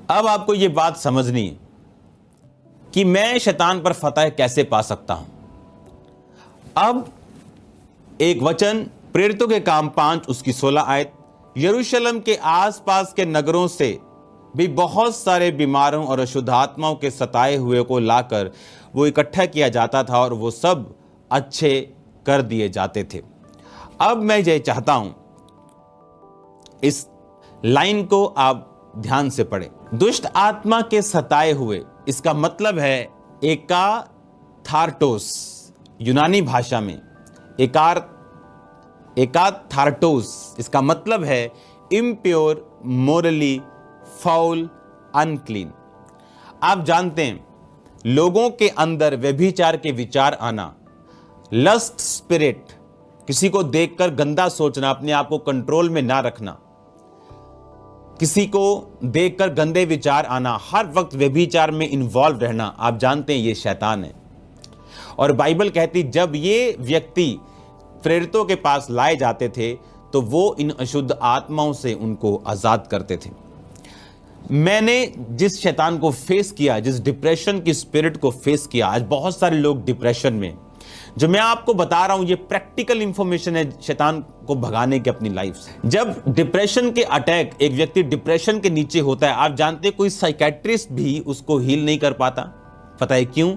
अब आपको ये बात समझनी है कि मैं शैतान पर फतह कैसे पा सकता हूं। अब एक वचन प्रेरितों के काम 5 उसकी 16 आयत, यरूशलेम के आसपास के नगरों से भी बहुत सारे बीमारों और अशुद्ध आत्माओं के सताए हुए को लाकर वो इकट्ठा किया जाता था और वो सब अच्छे कर दिए जाते थे। अब मैं ये चाहता हूं इस लाइन को आप ध्यान से पढ़ें। दुष्ट आत्मा के सताए हुए, इसका मतलब है एकाथार्टोस, यूनानी भाषा में एकाथार्टोस, इसका मतलब है इम्प्योर, मोरली, फाउल, अनक्लीन। आप जानते हैं लोगों के अंदर व्यभिचार के विचार आना, लस्ट स्पिरिट, किसी को देखकर गंदा सोचना, अपने आप को कंट्रोल में ना रखना, किसी को देखकर गंदे विचार आना, हर वक्त व्यभिचार में इन्वॉल्व रहना, आप जानते हैं ये शैतान है। और बाइबल कहती जब ये व्यक्ति प्रेरितों के पास लाए जाते थे तो वो इन अशुद्ध आत्माओं से उनको आजाद करते थे। मैंने जिस शैतान को फेस किया, जिस डिप्रेशन की स्पिरिट को फेस किया, आज बहुत सारे लोग डिप्रेशन में, जो मैं आपको बता रहा हूं ये प्रैक्टिकल इंफॉर्मेशन है शैतान को भगाने की अपनी लाइफ से। जब डिप्रेशन के अटैक, एक व्यक्ति डिप्रेशन के नीचे होता है, आप जानते हैं कोई साइकेट्रिस्ट भी उसको हील नहीं कर पाता। पता है क्यों?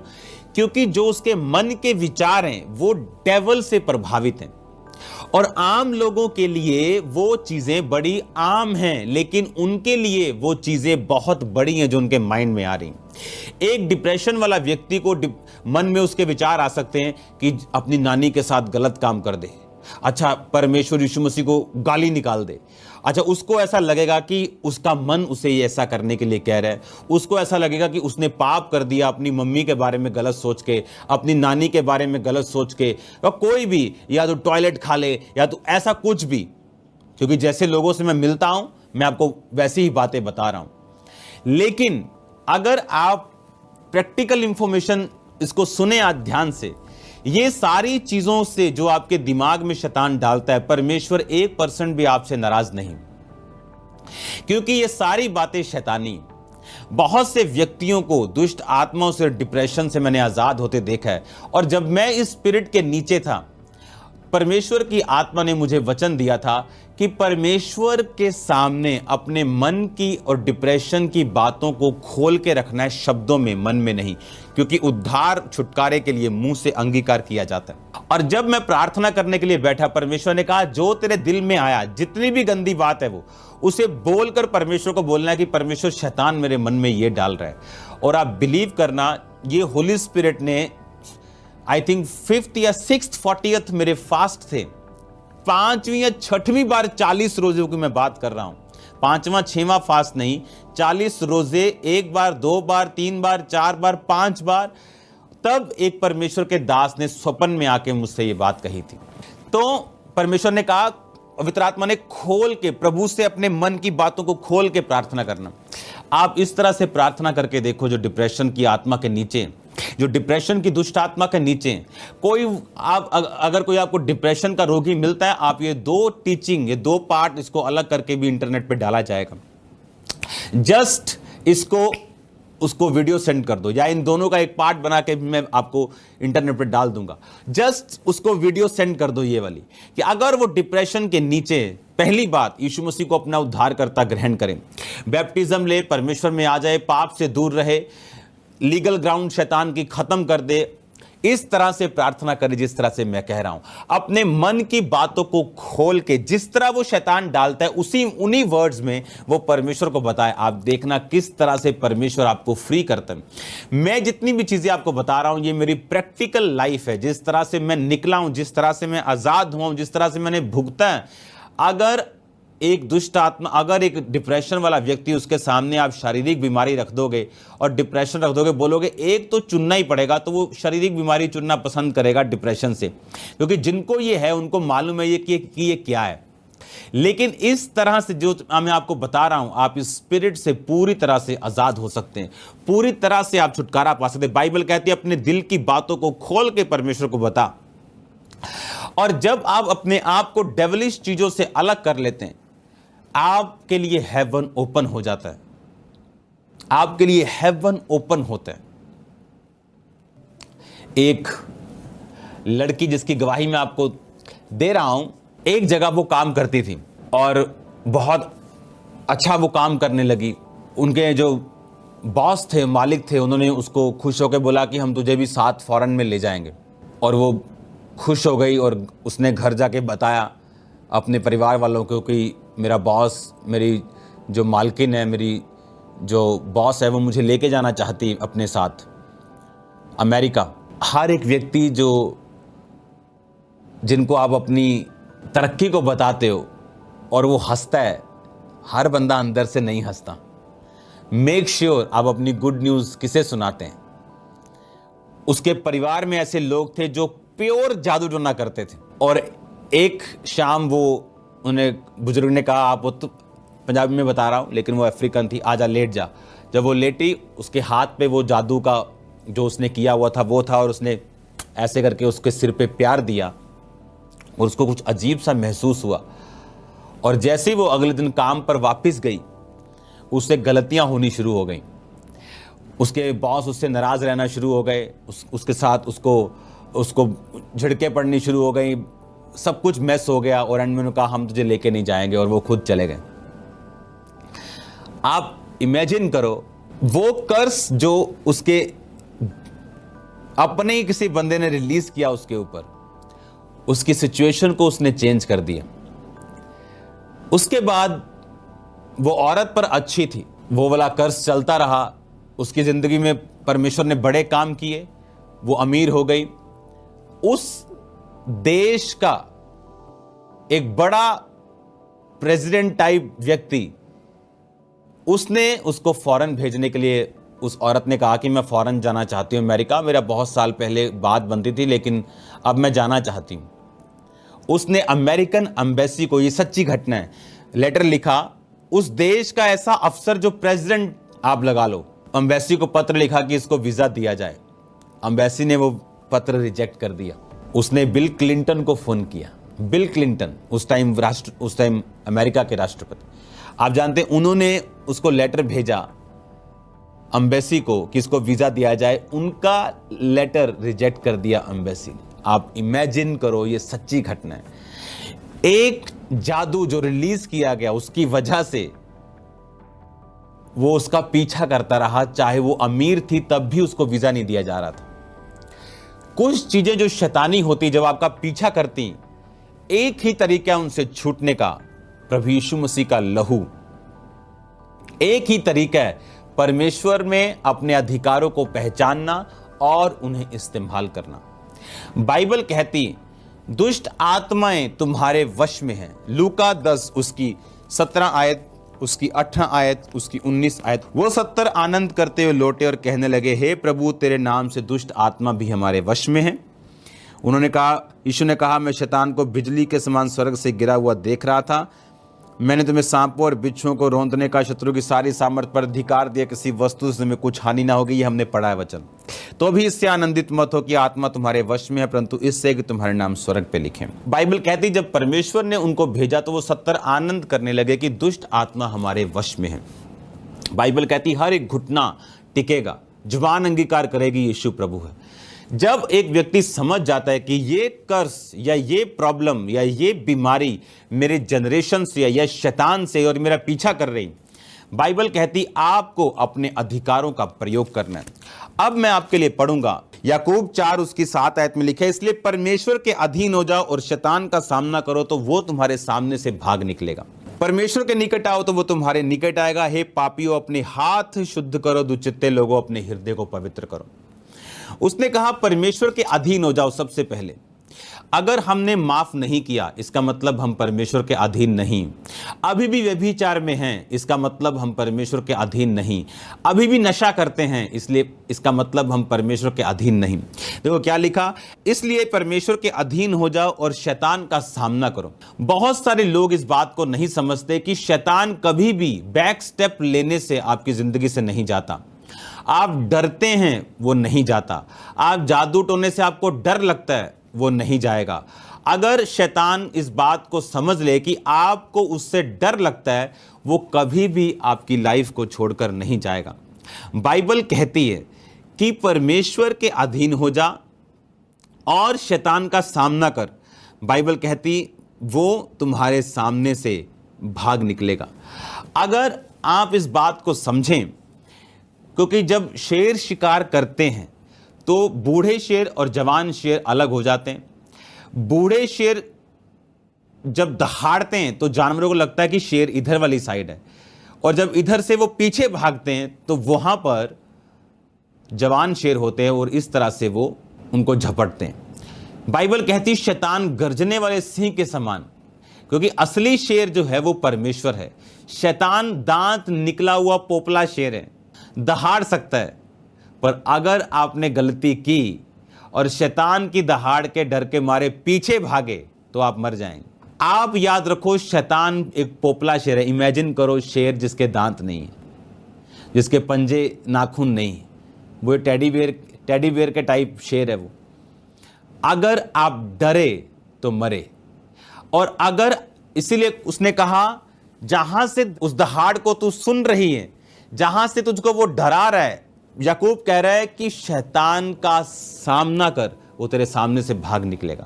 क्योंकि जो उसके मन के विचार हैं वो डेविल से प्रभावित हैं और आम लोगों के लिए वो चीजें बड़ी आम हैं, लेकिन उनके लिए वो चीजें बहुत बड़ी हैं जो उनके माइंड में आ रही। एक डिप्रेशन वाला व्यक्ति को मन में उसके विचार आ सकते हैं कि अपनी नानी के साथ गलत काम कर दे, अच्छा परमेश्वर यीशु मसीह को गाली निकाल दे, अच्छा उसको ऐसा लगेगा कि उसका मन उसे ये ऐसा करने के लिए कह रहा है, उसको ऐसा लगेगा कि उसने पाप कर दिया अपनी मम्मी के बारे में गलत सोच के, अपनी नानी के बारे में गलत सोच के, या कोई भी, या तो टॉयलेट खा ले या तो ऐसा कुछ भी। क्योंकि जैसे लोगों से मैं मिलता हूं मैं आपको वैसी ही बातें बता रहा हूं। लेकिन अगर आप प्रैक्टिकल इंफॉर्मेशन इसको सुने आज ध्यान से, ये सारी चीजों से जो आपके दिमाग में शैतान डालता है, परमेश्वर 1% भी आपसे नाराज नहीं, क्योंकि ये सारी बातें शैतानी। बहुत से व्यक्तियों को दुष्ट आत्माओं से, डिप्रेशन से मैंने आजाद होते देखा है। और जब मैं इस स्पिरिट के नीचे था, परमेश्वर की आत्मा ने मुझे वचन दिया था कि परमेश्वर के सामने अपने मन की और डिप्रेशन की बातों को खोल के रखना है, शब्दों में, मन में नहीं, क्योंकि उद्धार छुटकारे के लिए मुंह से अंगीकार किया जाता है। और जब मैं प्रार्थना करने के लिए बैठा, परमेश्वर ने कहा जो तेरे दिल में आया, जितनी भी गंदी बात है वो उसे बोलकर परमेश्वर को बोलना है कि परमेश्वर शैतान मेरे मन में ये डाल रहा है। और आप बिलीव करना, ये होली स्पिरिट ने आई थिंक 5th या 6th 40th मेरे फास्ट थे, 5वीं या 6वीं बार 40 रोज़ों की मैं बात कर रहा हूं, 5वां 6वां फास्ट नहीं, 40 रोजे, 1 बार 2 बार 3 बार 4 बार 5 बार। तब एक परमेश्वर के दास ने स्वप्न में आके मुझसे ये बात कही थी। तो परमेश्वर ने कहा, पवित्र आत्मा ने खोल के, प्रभु से अपने मन की बातों को खोल के प्रार्थना करना। आप इस तरह से प्रार्थना करके देखो, जो डिप्रेशन की आत्मा के नीचे, जो डिप्रेशन की दुष्ट आत्मा के नीचे कोई, आप अगर कोई आपको डिप्रेशन का रोगी मिलता है, आप ये 2 टीचिंग, ये 2 पार्ट इसको अलग करके भी इंटरनेट पे डाला जाएगा। जस्ट इसको, उसको वीडियो सेंड कर दो, या इन दोनों का एक पार्ट बना के मैं आपको इंटरनेट पे डाल दूंगा। जस्ट उसको वीडियो सेंड कर दो, ये वाली, कि अगर वो डिप्रेशन के नीचे, पहली बात यीशु मसीह को अपना उद्धारकर्ता ग्रहण करें, बैप्टिज्म ले, परमेश्वर में आ जाए, पाप से दूर रहे, लीगल ग्राउंड शैतान की खत्म कर दे, इस तरह से प्रार्थना करें जिस तरह से मैं कह रहा हूं। अपने मन की बातों को खोल के, जिस तरह वो शैतान डालता है उन्हीं वर्ड्स में वो परमेश्वर को बताए। आप देखना किस तरह से परमेश्वर आपको फ्री करता है। मैं जितनी भी चीजें आपको बता रहा हूं ये मेरी प्रैक्टिकल लाइफ है, जिस तरह से मैं निकला हूं, जिस तरह से मैं आजाद हुआ हूं, जिस तरह से मैंने भुगता है। अगर एक दुष्ट आत्मा, अगर एक डिप्रेशन वाला व्यक्ति, उसके सामने आप शारीरिक बीमारी रख दोगे और डिप्रेशन रख दोगे, बोलोगे एक तो चुनना ही पड़ेगा, तो वो शारीरिक बीमारी चुनना पसंद करेगा डिप्रेशन से, क्योंकि जिनको ये है उनको मालूम है ये कि ये क्या है। लेकिन इस तरह से जो मैं आपको बता रहा हूं, आप इस स्पिरिट से पूरी तरह से आजाद हो सकते हैं, पूरी तरह से आप छुटकारा पा सकते हैं। बाइबल कहती है अपने दिल की बातों को खोल के परमेश्वर को बता। और जब आप अपने आप को डेविलिश चीजों से अलग कर लेते हैं, आपके लिए हेवन ओपन हो जाता है। आपके लिए हेवन ओपन होता है। एक लड़की जिसकी गवाही मैं आपको दे रहा हूं, एक जगह वो काम करती थी और बहुत अच्छा वो काम करने लगी। उनके जो बॉस थे, मालिक थे, उन्होंने उसको खुश होकर बोला कि हम तुझे भी साथ फॉरेन में ले जाएंगे। और वो खुश हो गई और उसने घर जाके बताया अपने परिवार वालों को कि मेरा बॉस, मेरी जो मालकिन है, मेरी जो बॉस है, वो मुझे लेके जाना चाहती अपने साथ अमेरिका। हर एक व्यक्ति जिनको आप अपनी तरक्की को बताते हो और वो हंसता है, हर बंदा अंदर से नहीं हंसता। मेक श्योर आप अपनी गुड न्यूज़ किसे सुनाते हैं। उसके परिवार में ऐसे लोग थे जो प्योर जादू टोना करते थे। और एक शाम उन्हें बुजुर्ग ने कहा, आप वो तो पंजाबी में बता रहा हूँ लेकिन वो अफ्रीकन थी, आजा लेट जा। जब वो लेटी, उसके हाथ पे वो जादू का जो उसने किया हुआ था वो था और उसने ऐसे करके उसके सिर पे प्यार दिया और उसको कुछ अजीब सा महसूस हुआ। और जैसे ही वो अगले दिन काम पर वापस गई, उससे गलतियां होनी शुरू हो गई। उसके बॉस उससे नाराज़ रहना शुरू हो गए, उसके साथ उसको झिड़के पड़नी शुरू हो गई, सब कुछ मैस हो गया। और एंड में उन्होंने कहा हम तुझे लेके नहीं जाएंगे, और वो खुद चले गए। आप इमेजिन करो, वो कर्स जो उसके अपने ही किसी बंदे ने रिलीज किया उसके ऊपर, उसकी सिचुएशन को उसने चेंज कर दिया। उसके बाद वो औरत पर अच्छी थी, वो वाला कर्स चलता रहा। उसकी जिंदगी में परमेश्वर ने बड़े काम किए, वो अमीर हो गई। उस देश का एक बड़ा प्रेसिडेंट टाइप व्यक्ति, उसने उसको फॉरेन भेजने के लिए, उस औरत ने कहा कि मैं फॉरेन जाना चाहती हूँ अमेरिका, मेरा बहुत साल पहले बात बनती थी लेकिन अब मैं जाना चाहती हूँ। उसने अमेरिकन एम्बेसी को, ये सच्ची घटना है, लेटर लिखा। उस देश का ऐसा अफसर जो प्रेसिडेंट आप लगा लो, एम्बेसी को पत्र लिखा कि इसको वीज़ा दिया जाए। एम्बेसी ने वो पत्र रिजेक्ट कर दिया। उसने बिल क्लिंटन को फ़ोन किया। बिल क्लिंटन उस टाइम अमेरिका के राष्ट्रपति। आप जानते हैं, उन्होंने उसको लेटर भेजा एम्बेसी को कि इसको वीज़ा दिया जाए। उनका लेटर रिजेक्ट कर दिया एम्बेसी ने। आप इमेजिन करो, ये सच्ची घटना है। एक जादू जो रिलीज किया गया, उसकी वजह से वो उसका पीछा करता रहा। चाहे वो अमीर थी तब भी उसको वीज़ा नहीं दिया जा रहा था। कुछ चीजें जो शैतानी होती, जब आपका पीछा करती, एक ही तरीका उनसे छूटने का, प्रभु यीशु मसीह का लहू। एक ही तरीका है परमेश्वर में अपने अधिकारों को पहचानना और उन्हें इस्तेमाल करना। बाइबल कहती दुष्ट आत्माएं तुम्हारे वश में हैं। लूका 10 उसकी 17 आयत, उसकी 18 आयत, उसकी 19 आयत। वो 70 आनंद करते हुए लौटे और कहने लगे, हे प्रभु, तेरे नाम से दुष्ट आत्मा भी हमारे वश में है। उन्होंने कहा, यीशु ने कहा, मैं शैतान को बिजली के समान स्वर्ग से गिरा हुआ देख रहा था। मैंने तुम्हें सांपों और बिच्छुओं को रौंदने का, शत्रु की सारी सामर्थ पर अधिकार दिया, किसी वस्तु से तुम्हें कुछ हानि ना होगी। ये हमने पढ़ा है वचन। तो भी इससे आनंदित मत हो कि आत्मा तुम्हारे वश में है, परंतु इससे कि तुम्हारे नाम स्वर्ग पे लिखे। बाइबल कहती जब परमेश्वर ने उनको भेजा तो वो 70 आनंद करने लगे कि दुष्ट आत्मा हमारे वश में है। बाइबल कहती हर एक घुटना टिकेगा, जुबान अंगीकार करेगी यीशु प्रभु है। जब एक व्यक्ति समझ जाता है कि ये कर्स या ये प्रॉब्लम या ये बीमारी मेरे जनरेशन से या शैतान से और मेरा पीछा कर रही, बाइबल कहती आपको अपने अधिकारों का प्रयोग करना है। अब मैं आपके लिए पढ़ूंगा याकूब 4 उसकी 7 आयत में लिखा है, इसलिए परमेश्वर के अधीन हो जाओ और शैतान का सामना करो तो वो तुम्हारे सामने से भाग निकलेगा। परमेश्वर के निकट आओ तो वो तुम्हारे निकट आएगा। हे पापियों, अपने हाथ शुद्ध करो, दुचित्ते लोगों अपने हृदय को पवित्र करो। उसने कहा परमेश्वर के अधीन हो जाओ। सबसे पहले अगर हमने माफ नहीं किया, इसका मतलब हम परमेश्वर के अधीन नहीं। अभी भी व्यभिचार में हैं, इसका मतलब हम परमेश्वर के अधीन नहीं। अभी भी नशा करते हैं, इसलिए इसका मतलब हम परमेश्वर के अधीन नहीं। देखो क्या लिखा, इसलिए परमेश्वर के अधीन हो जाओ और शैतान का सामना करो। बहुत सारे लोग इस बात को नहीं समझते कि शैतान कभी भी बैक स्टेप लेने से आपकी जिंदगी से नहीं जाता। आप डरते हैं, वो नहीं जाता। आप जादू टोने से आपको डर लगता है, वो नहीं जाएगा। अगर शैतान इस बात को समझ ले कि आपको उससे डर लगता है, वो कभी भी आपकी लाइफ को छोड़कर नहीं जाएगा। बाइबल कहती है कि परमेश्वर के अधीन हो जा और शैतान का सामना कर। बाइबल कहती वो तुम्हारे सामने से भाग निकलेगा। अगर आप इस बात को समझें, क्योंकि जब शेर शिकार करते हैं तो बूढ़े शेर और जवान शेर अलग हो जाते हैं। बूढ़े शेर जब दहाड़ते हैं तो जानवरों को लगता है कि शेर इधर वाली साइड है, और जब इधर से वो पीछे भागते हैं तो वहां पर जवान शेर होते हैं और इस तरह से वो उनको झपटते हैं। बाइबल कहती शैतान गर्जने वाले सिंह के समान, क्योंकि असली शेर जो है वो परमेश्वर है। शैतान दांत निकला हुआ पोपला शेर है, दहाड़ सकता है, पर अगर आपने गलती की और शैतान की दहाड़ के डर के मारे पीछे भागे तो आप मर जाएंगे। आप याद रखो, शैतान एक पोपला शेर है। इमेजिन करो शेर जिसके दांत नहीं है, जिसके पंजे नाखून नहीं है, वो टेडी बेयर के टाइप शेर है वो। अगर आप डरे तो मरे। और अगर, इसीलिए उसने कहा जहां से उस दहाड़ को तू सुन रही है, जहां से तुझको वो डरा रहा है, याकूब कह रहा है कि शैतान का सामना कर, वो तेरे सामने से भाग निकलेगा।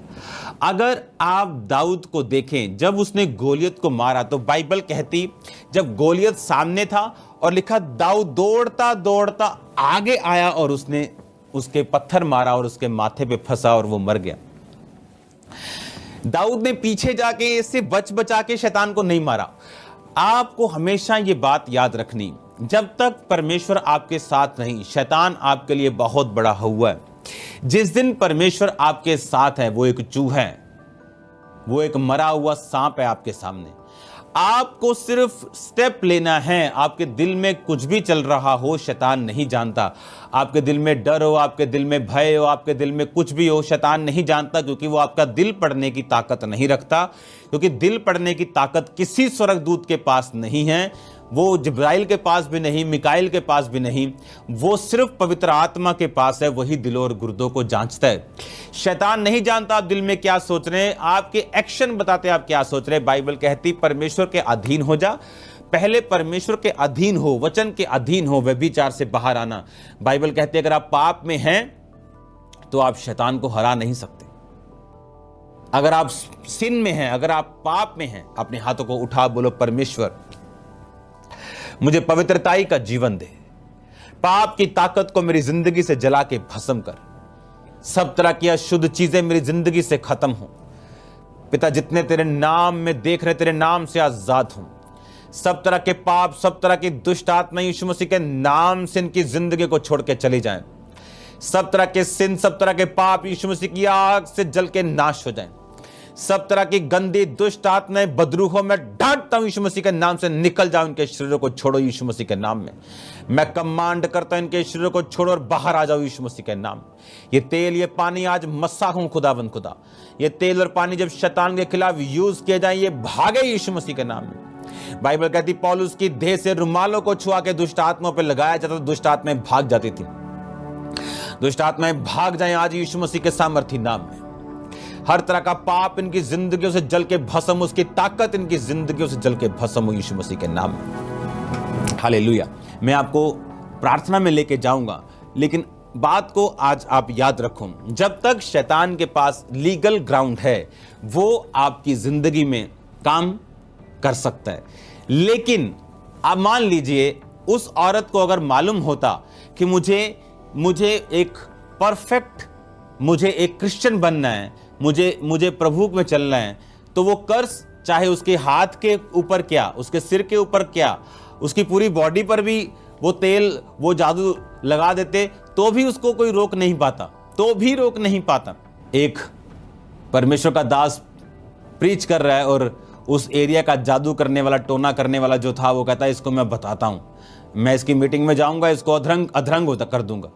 अगर आप दाऊद को देखें, जब उसने गोलियत को मारा तो बाइबल कहती जब गोलियत सामने था और लिखा दाऊद दौड़ता दौड़ता आगे आया और उसने उसके पत्थर मारा और उसके माथे पे फंसा और वो मर गया। दाऊद ने पीछे जाके इससे बचा के शैतान को नहीं मारा। आपको हमेशा ये बात याद रखनी, जब तक परमेश्वर आपके साथ नहीं, शैतान आपके लिए बहुत बड़ा हुआ है। जिस दिन परमेश्वर आपके साथ है वो एक चूहा है, वो एक मरा हुआ सांप है आपके सामने। आपको सिर्फ स्टेप लेना है। आपके दिल में कुछ भी चल रहा हो, शैतान नहीं जानता। आपके दिल में डर हो, आपके दिल में भय हो, आपके दिल में कुछ भी हो, शैतान नहीं जानता, क्योंकि वो आपका दिल पढ़ने की ताकत नहीं रखता। क्योंकि दिल पढ़ने की ताकत किसी स्वर्गदूत के पास नहीं है, वो जिब्राइल के पास भी नहीं, मिकाइल के पास भी नहीं, वो सिर्फ पवित्र आत्मा के पास है। वही दिलों और गुर्दों को जांचता है। शैतान नहीं जानता आप दिल में क्या सोच रहे हैं, आपके एक्शन बताते हैं आप क्या सोच रहे हैं। बाइबल कहती परमेश्वर के अधीन हो जा। पहले परमेश्वर के अधीन हो, वचन के अधीन हो, व्यभिचार से बाहर आना। बाइबल कहती है अगर आप पाप में हैं तो आप शैतान को हरा नहीं सकते। अगर आप सिन में हैं, अगर आप पाप में हैं, अपने हाथों को उठा बोलो परमेश्वर मुझे पवित्रताई का जीवन दे, पाप की ताकत को मेरी जिंदगी से जला के भस्म कर, सब तरह की अशुद्ध चीजें मेरी जिंदगी से खत्म हो। पिता जितने तेरे नाम में देख रहे तेरे नाम से आजाद हूं। सब तरह के पाप, सब तरह की दुष्ट आत्मा यीशु मसीह के नाम से इनकी जिंदगी को छोड़ के चली जाएं। सब तरह के सिन, सब तरह के पाप यीशु मसीह की आग से जल के नाश हो जाएं। सब तरह की गंदी दुष्ट आत्माएं बदरूहों में डांटता हूं यीशु मसीह के नाम से, निकल जाओ, इनके शरीरों को छोड़ो यीशु मसीह के नाम में। मैं कमांड करता हूं इनके शरीरों को छोड़ो और बाहर आ जाओ यीशु मसीह के नाम। ये तेल, ये पानी आज मसा हूं खुदावंद खुदा। ये तेल और पानी जब शैतान के खिलाफ यूज किए जाए, ये भागे यीशु मसीह के नाम में। बाइबल कहती पौलुस की देह से रुमालों को छुआ के दुष्ट आत्माओं पर लगाया जाता तो दुष्ट आत्माएं भाग जाती थी। दुष्ट आत्माएं भाग जाएं आज यीशु मसीह के सामर्थी नाम में। हर तरह का पाप इनकी जिंदगियों से जल के भस्म, उसकी ताकत इनकी जिंदगियों से जल के भस्म हो यीशु मसीह के नाम में। हालेलुया। मैं आपको प्रार्थना में लेके जाऊंगा, लेकिन बात को आज आप याद रखो, जब तक शैतान के पास लीगल ग्राउंड है वो आपकी जिंदगी में काम कर सकता है। लेकिन आप मान लीजिए उस औरत को अगर मालूम होता कि मुझे एक परफेक्ट, मुझे एक क्रिश्चियन बनना है, मुझे प्रभु में चलना है, तो वो कर्स चाहे उसके हाथ के ऊपर क्या, उसके सिर के ऊपर क्या, उसकी पूरी बॉडी पर भी वो तेल, वो जादू लगा देते तो भी उसको कोई रोक नहीं पाता। एक परमेश्वर का दास प्रीच कर रहा है और उस एरिया का जादू करने वाला, टोना करने वाला जो था, वो कहता है इसको मैं बताता हूं, मैं इसकी मीटिंग में जाऊंगा, इसको अधरंग कर दूंगा।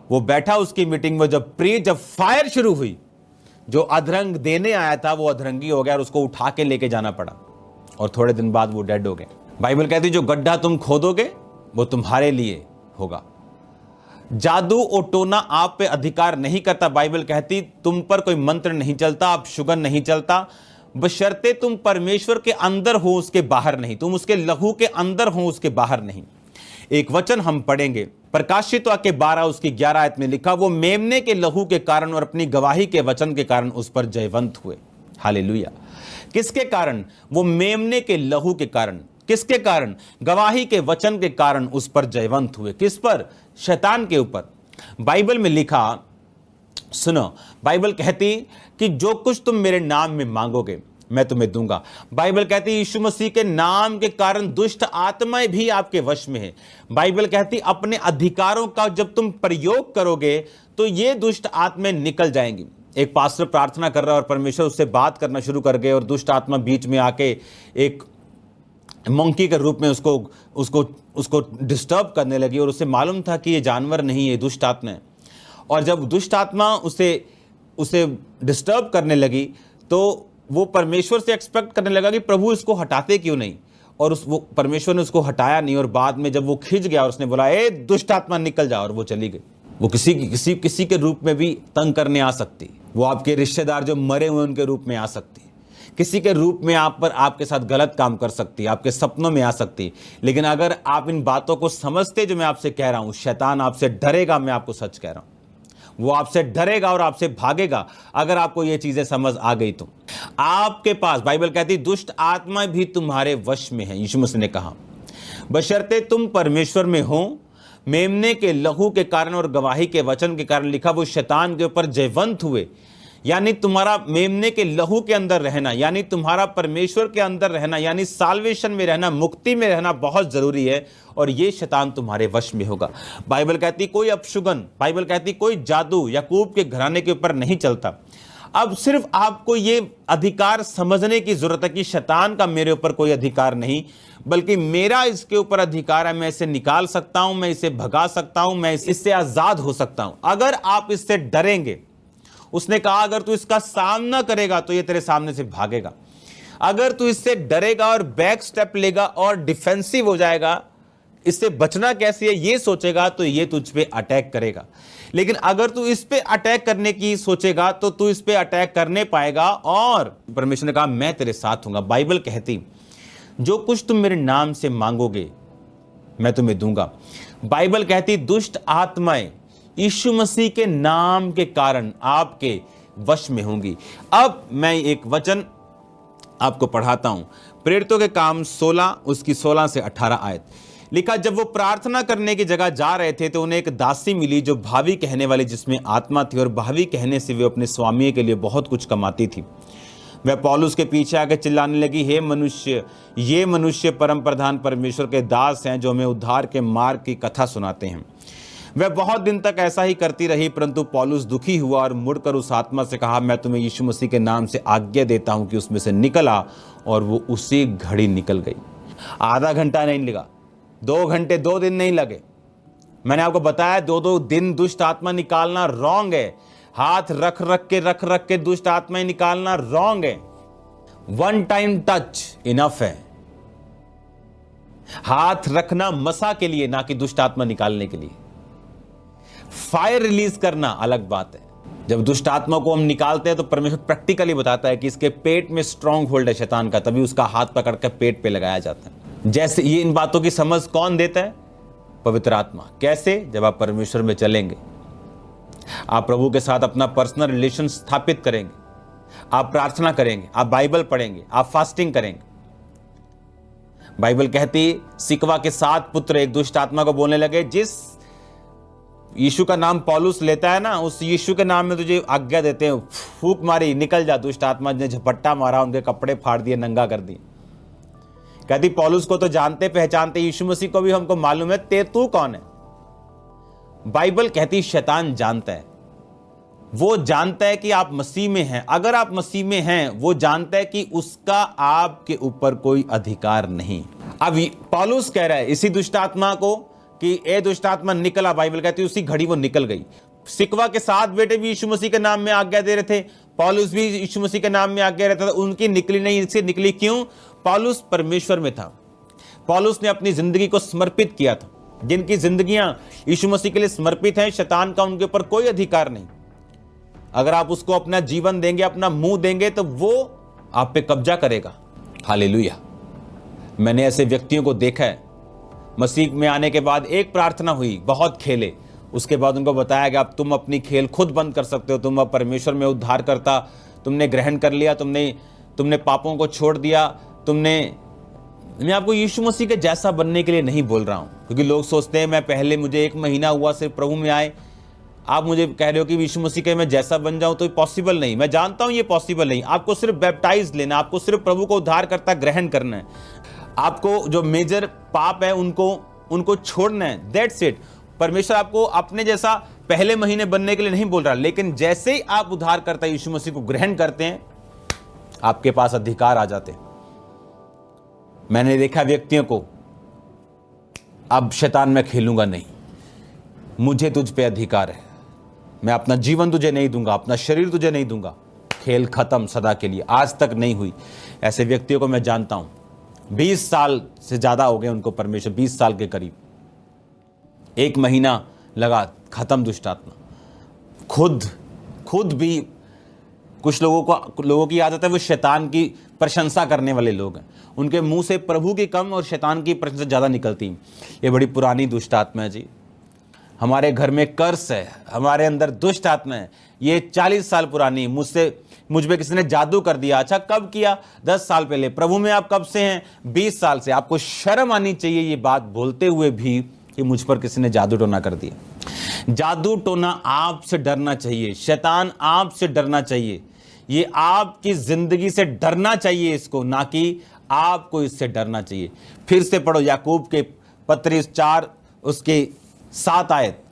वो बैठा उसकी मीटिंग में, जब फायर शुरू हुई, जो अधरंग देने आया था वो अधरंगी हो गया और उसको उठा के लेके जाना पड़ा और थोड़े दिन बाद वो डेड हो गए। बाइबल कहती जो गड्ढा तुम खोदोगे वो तुम्हारे लिए होगा। जादू और टोना आप पे अधिकार नहीं करता। बाइबल कहती तुम पर कोई मंत्र नहीं चलता, आप शुगन नहीं चलता, बशर्ते तुम परमेश्वर के अंदर हो, उसके बाहर नहीं। तुम उसके लहू के अंदर हो, उसके बाहर नहीं। एक वचन हम पढ़ेंगे, प्रकाशित वाक्य 12 उसकी 11 आयत में लिखा, वो मेमने के लहू के कारण और अपनी गवाही के वचन के कारण उस पर जयवंत हुए। हालेलुया। किसके कारण? वो मेमने के लहू के कारण। किसके कारण? गवाही के वचन के कारण उस पर जयवंत हुए। किस पर? शैतान के ऊपर। बाइबल में लिखा, सुनो, बाइबल कहती कि जो कुछ तुम मेरे नाम में मांगोगे मैं तुम्हें दूंगा। बाइबल कहती यीशु मसीह के नाम के कारण दुष्ट आत्माएं भी आपके वश में है। बाइबल कहती अपने अधिकारों का जब तुम प्रयोग करोगे तो ये दुष्ट आत्माएं निकल जाएंगी। एक पास्टर प्रार्थना कर रहा है और परमेश्वर उससे बात करना शुरू कर गए और दुष्ट आत्मा बीच में आके एक मंकी के रूप में उसको डिस्टर्ब करने लगी और उसे मालूम था कि ये जानवर नहीं है, दुष्ट आत्मा है। और जब दुष्ट आत्मा उसे डिस्टर्ब करने लगी तो वो परमेश्वर से एक्सपेक्ट करने लगा कि प्रभु इसको हटाते क्यों नहीं, और वो परमेश्वर ने उसको हटाया नहीं। और बाद में जब वो खिंच गया और उसने बोला ए दुष्ट आत्मा निकल जा, और वो चली गई। वो किसी के रूप में भी तंग करने आ सकती, वो आपके रिश्तेदार जो मरे हुए उनके रूप में आ सकती, किसी के रूप में आपके साथ गलत काम कर सकती, आपके सपनों में आ सकती। लेकिन अगर आप इन बातों को समझते जो मैं आपसे कह रहा हूं, शैतान आपसे डरेगा। मैं आपको सच कह रहा हूं, वो आपसे डरेगा और आपसे भागेगा अगर आपको ये चीजें समझ आ गई तो। आपके पास बाइबल कहती दुष्ट आत्मा भी तुम्हारे वश में है, यीशु मसीह ने कहा, बशर्ते तुम परमेश्वर में हो। मेमने के लहू के कारण और गवाही के वचन के कारण लिखा वो शैतान के ऊपर जयवंत हुए। यानी तुम्हारा मेमने के लहू के अंदर रहना, यानी तुम्हारा परमेश्वर के अंदर रहना, यानी साल्वेशन में रहना, मुक्ति में रहना बहुत जरूरी है। और ये शैतान तुम्हारे वश में होगा। बाइबल कहती कोई अपशुगन, बाइबल कहती कोई जादू याकूब के घराने के ऊपर नहीं चलता। अब सिर्फ आपको ये अधिकार समझने की जरूरत है कि शैतान का मेरे ऊपर कोई अधिकार नहीं, बल्कि मेरा इसके ऊपर अधिकार है। मैं इसे निकाल सकता हूं, मैं इसे भगा सकता हूं, मैं इससे आजाद हो सकता हूं अगर आप इससे डरेंगे। उसने कहा अगर तू इसका सामना करेगा तो ये तेरे सामने से भागेगा। अगर तू इससे डरेगा और बैक स्टेप लेगा और डिफेंसिव हो जाएगा, इससे बचना कैसे है ये सोचेगा, तो ये तुझ पे अटैक करेगा। लेकिन अगर तू इस पे अटैक करने की सोचेगा तो तू इस पे अटैक करने पाएगा। और परमेश्वर ने कहा मैं तेरे साथ हूंगा। बाइबल कहती जो कुछ तुम मेरे नाम से मांगोगे मैं तुम्हें दूंगा। बाइबल कहती दुष्ट आत्माएं यीशु मसीह के नाम के कारण आपके वश में होंगी। अब मैं एक वचन आपको पढ़ाता हूं, प्रेरितों के काम 16 उसकी 16 से 18 आयत लिखा, जब वो प्रार्थना करने की जगह जा रहे थे तो उन्हें एक दासी मिली जो भावी कहने वाली, जिसमें आत्मा थी, और भावी कहने से वे अपने स्वामी के लिए बहुत कुछ कमाती थी। वह पौलुस के पीछे आकर चिल्लाने लगी, हे मनुष्य, ये मनुष्य परम प्रधान परमेश्वर के दास हैं जो हमें उद्धार के मार्ग की कथा सुनाते हैं। वह बहुत दिन तक ऐसा ही करती रही, परंतु पौलुस दुखी हुआ और मुड़कर उस आत्मा से कहा, मैं तुम्हें यीशु मसीह के नाम से आज्ञा देता हूं कि उसमें से निकल आ। और वो उसी घड़ी निकल गई। आधा घंटा नहीं लगा, 2 घंटे 2 दिन नहीं लगे। मैंने आपको बताया 2 दिन दुष्ट आत्मा निकालना रॉन्ग है। हाथ रख के दुष्ट आत्मा निकालना रॉन्ग है। 1 टाइम टच इनफ है। हाथ रखना मसा के लिए, ना कि दुष्ट आत्मा निकालने के लिए। फायर रिलीज करना अलग बात है। जब दुष्ट आत्मा को हम निकालते हैं तो परमेश्वर प्रैक्टिकली बताता है कि इसके पेट में स्ट्रांग होल्ड है शैतान का, तभी उसका हाथ पकड़ कर पेट पे लगाया जाता है। जैसे ये इन बातों की समझ कौन देता है? पवित्र आत्मा। कैसे? जब आप परमेश्वर में चलेंगे, आप प्रभु के साथ अपना पर्सनल रिलेशन स्थापित करेंगे, आप प्रार्थना करेंगे, आप बाइबल पढ़ेंगे, आप फास्टिंग करेंगे। बाइबल कहती सिकवा के 7 पुत्र एक दुष्ट आत्मा को बोलने लगे, जिस यीशु का नाम पौलुस लेता है ना, उस यीशु के नाम में तुझे आज्ञा देते हैं, फूंक मारी निकल जा। दुष्ट आत्मा ने झपट्टा मारा, उनके कपड़े फाड़ दिए, नंगा कर दिए। कहती पौलुस को तो जानते पहचानते, यीशु मसीह को भी हमको मालूम है, तू कौन है? बाइबल कहती शैतान जानता है, वो जानता है कि आप मसीह में हैं। अगर आप मसीह में हैं, वो जानता है कि उसका आपके ऊपर कोई अधिकार नहीं। अब पौलुस कह रहा है इसी दुष्ट आत्मा को कि ए दुष्ट आत्मा निकला। बाइबल कहती है उसी घड़ी वो निकल गई। सिकवा के 7 बेटे भी यीशु मसीह के नाम में आज्ञा दे रहे थे, पौलुस भी यीशु मसीह के नाम में आज्ञा रहता था, उनकी निकली नहीं, इससे निकली क्यों? पौलुस परमेश्वर में था। पौलुस ने अपनी जिंदगी को समर्पित किया था। जिनकी जिंदगियां यीशु मसीह के लिए समर्पित हैं, शैतान का उनके ऊपर कोई अधिकार नहीं। अगर आप उसको अपना जीवन देंगे, अपना मुंह देंगे, तो वो आप पे कब्जा करेगा। हालेलुया। मैंने ऐसे व्यक्तियों को देखा है मसीह में आने के बाद एक प्रार्थना हुई, बहुत खेले, उसके बाद उनको बताया गया अब तुम अपनी खेल खुद बंद कर सकते हो, तुम अब परमेश्वर में उद्धार करता तुमने ग्रहण कर लिया, तुमने पापों को छोड़ दिया, मैं आपको यीशु मसीह के जैसा बनने के लिए नहीं बोल रहा हूं, क्योंकि लोग सोचते हैं मैं पहले मुझे 1 महीना हुआ सिर्फ प्रभु में आए, आप मुझे कह रहे हो कि यीशु मसीह के मैं जैसा बन जाऊं, तो पॉसिबल नहीं। मैं जानता हूं ये पॉसिबल नहीं। आपको सिर्फ बैप्टाइज लेना, आपको सिर्फ प्रभु को उद्धार करता ग्रहण करना है, आपको जो मेजर पाप है उनको छोड़ना है, दैट्स इट। परमेश्वर आपको अपने जैसा पहले महीने बनने के लिए नहीं बोल रहा, लेकिन जैसे ही आप उद्धार करता यीशु मसीह को ग्रहण करते हैं, आपके पास अधिकार आ जाते हैं। मैंने देखा व्यक्तियों को, अब शैतान में खेलूंगा नहीं, मुझे तुझ पे अधिकार है, मैं अपना जीवन तुझे नहीं दूंगा, अपना शरीर तुझे नहीं दूंगा, खेल खत्म सदा के लिए। आज तक नहीं हुई। ऐसे व्यक्तियों को मैं जानता हूं, 20 साल से ज्यादा हो गए उनको परमेश्वर, 20 साल के करीब, 1 महीना लगा, खत्म दुष्ट आत्मा। खुद भी कुछ लोगों की आदत है, वो शैतान की प्रशंसा करने वाले लोग हैं, उनके मुंह से प्रभु की कम और शैतान की प्रशंसा ज़्यादा निकलती। ये बड़ी पुरानी दुष्ट आत्मा है जी। हमारे घर में कर्स है, हमारे अंदर दुष्ट आत्मा है, ये 40 साल पुरानी। मुझ पे किसी ने जादू कर दिया। अच्छा, कब किया? 10 साल पहले। प्रभु में आप कब से हैं? 20 साल से। आपको शर्म आनी चाहिए ये बात बोलते हुए भी कि मुझ पर किसी ने जादू टोना कर दिया। जादू टोना आपसे डरना चाहिए, शैतान आपसे डरना चाहिए, ये आपकी जिंदगी से डरना चाहिए इसको, ना कि आपको इससे डरना चाहिए। फिर से पढ़ो याकूब के पत्री 4 उसके 7 आयत।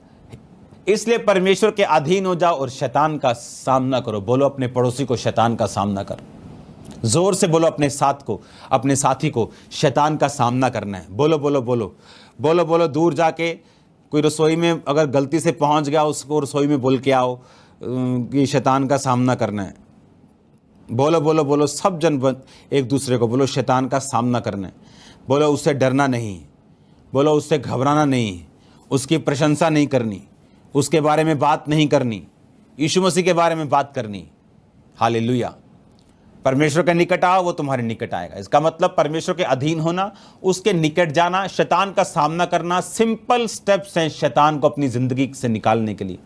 इसलिए परमेश्वर के अधीन हो जाओ और शैतान का सामना करो। बोलो अपने पड़ोसी को, शैतान का सामना कर। जोर से बोलो अपने साथी को, शैतान का सामना करना है। बोलो बोलो बोलो बोलो बोलो। दूर जाके कोई रसोई में अगर गलती से पहुंच गया, उसको रसोई में बोल के आओ कि शैतान का सामना करना है। बोलो बोलो बोलो, सब जन एक दूसरे को बोलो शैतान का सामना करना है। बोलो उससे डरना नहीं, बोलो उससे घबराना नहीं, उसकी प्रशंसा नहीं करनी, उसके बारे में बात नहीं करनी, यीशु मसीह के बारे में बात करनी। हालेलुया। परमेश्वर के निकट आओ, वो तुम्हारे निकट आएगा। इसका मतलब परमेश्वर के अधीन होना, उसके निकट जाना, शैतान का सामना करना, सिंपल स्टेप्स हैं शैतान को अपनी जिंदगी से निकालने के लिए।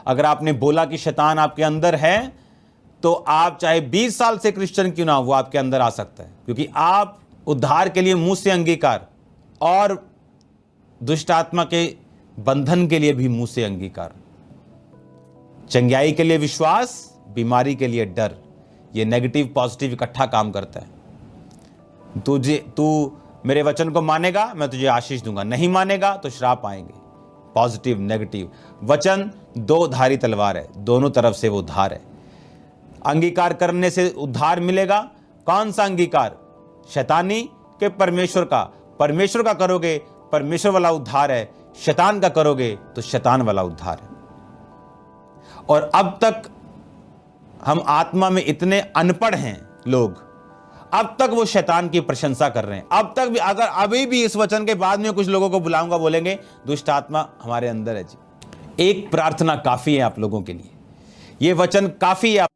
अगर आपने बोला कि शैतान आपके अंदर है, तो आप चाहे 20 साल से क्रिश्चियन क्यों ना हो, वो आपके अंदर आ सकता है, क्योंकि आप उद्धार के लिए मुंह से अंगीकार और दुष्ट आत्मा के बंधन के लिए भी मुंह से अंगीकार, चंगाई के लिए विश्वास, बीमारी के लिए डर। ये नेगेटिव पॉजिटिव इकट्ठा काम करता है। तू मेरे वचन को मानेगा, मैं तुझे आशीष दूंगा, नहीं मानेगा तो श्राप आएंगे। Positive negative. वचन 2 धारी तलवार है, दोनों तरफ से वो धार है। अंगीकार करने से उद्धार मिलेगा। कौन सा अंगीकार? शैतानी के परमेश्वर का? परमेश्वर का करोगे, परमेश्वर वाला उद्धार है। शैतान का करोगे तो शैतान वाला उद्धार है। और अब तक हम आत्मा में इतने अनपढ़ हैं लोग, अब तक वो शैतान की प्रशंसा कर रहे हैं। अब तक भी, अगर अभी भी इस वचन के बाद में कुछ लोगों को बुलाऊंगा, बोलेंगे दुष्ट आत्मा हमारे अंदर है जी। एक प्रार्थना काफी है आप लोगों के लिए, ये वचन काफी है